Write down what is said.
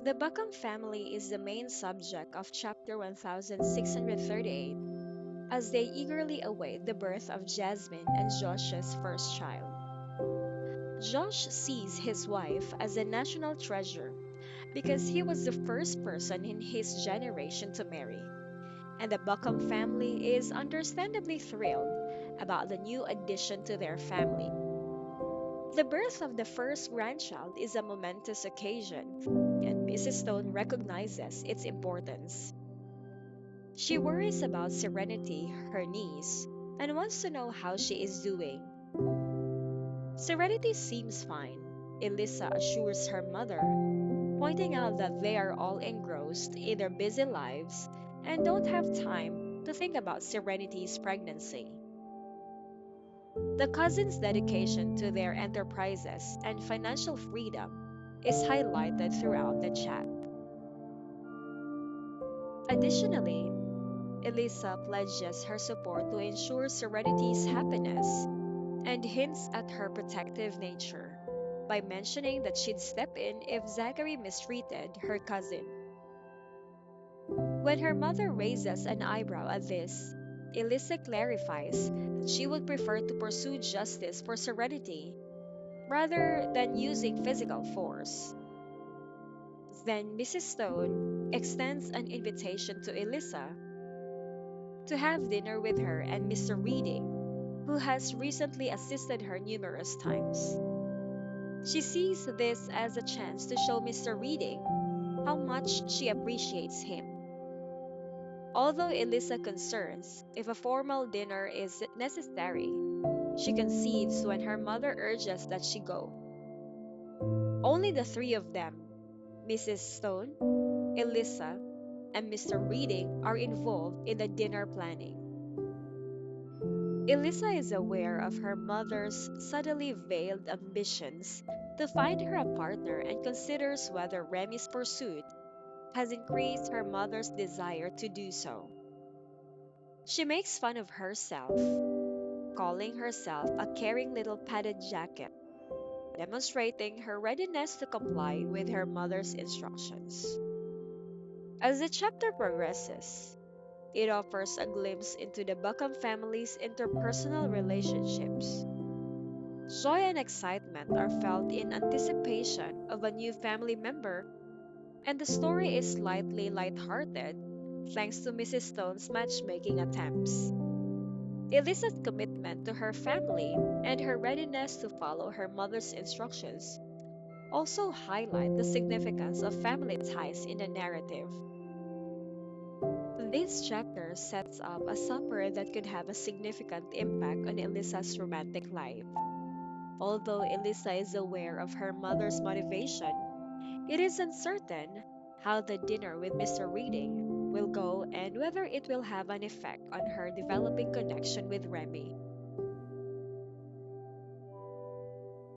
The Buckham family is the main subject of chapter 1638 as they eagerly await the birth of Jasmine and Josh's first child. Josh sees his wife as a national treasure because he was the first person in his generation to marry, and the Buckham family is understandably thrilled about the new addition to their family. The birth of the first grandchild is a momentous occasion, and Mrs. Stone recognizes its importance. She worries about Serenity, her niece, and wants to know how she is doing. Serenity seems fine, Elisa assures her mother, pointing out that they are all engrossed in their busy lives and don't have time to think about Serenity's pregnancy. The cousins' dedication to their enterprises and financial freedom is highlighted throughout the chat. Additionally, Elisa pledges her support to ensure Serenity's happiness and hints at her protective nature by mentioning that she'd step in if Zachary mistreated her cousin. When her mother raises an eyebrow at this, Elisa clarifies that she would prefer to pursue justice for Serenity rather than using physical force. Then Mrs. Stone extends an invitation to Elisa to have dinner with her and Mr. Reading, who has recently assisted her numerous times. She sees this as a chance to show Mr. Reading how much she appreciates him. Although Elisa concerns if a formal dinner is necessary, she concedes when her mother urges that she go. Only the three of them, Mrs. Stone, Elisa, and Mr. Reading, are involved in the dinner planning. Elisa is aware of her mother's subtly veiled ambitions to find her a partner and considers whether Remy's pursuit has increased her mother's desire to do so. She makes fun of herself, calling herself a caring little padded jacket, demonstrating her readiness to comply with her mother's instructions. As the chapter progresses, it offers a glimpse into the Buckham family's interpersonal relationships. Joy and excitement are felt in anticipation of a new family member, and the story is slightly lighthearted thanks to Mrs. Stone's matchmaking attempts. Elisa's commitment to her family and her readiness to follow her mother's instructions also highlight the significance of family ties in the narrative. This chapter sets up a supper that could have a significant impact on Elisa's romantic life. Although Elisa is aware of her mother's motivation, it is uncertain how the dinner with Mr. Reading will go and whether it will have an effect on her developing connection with Remy.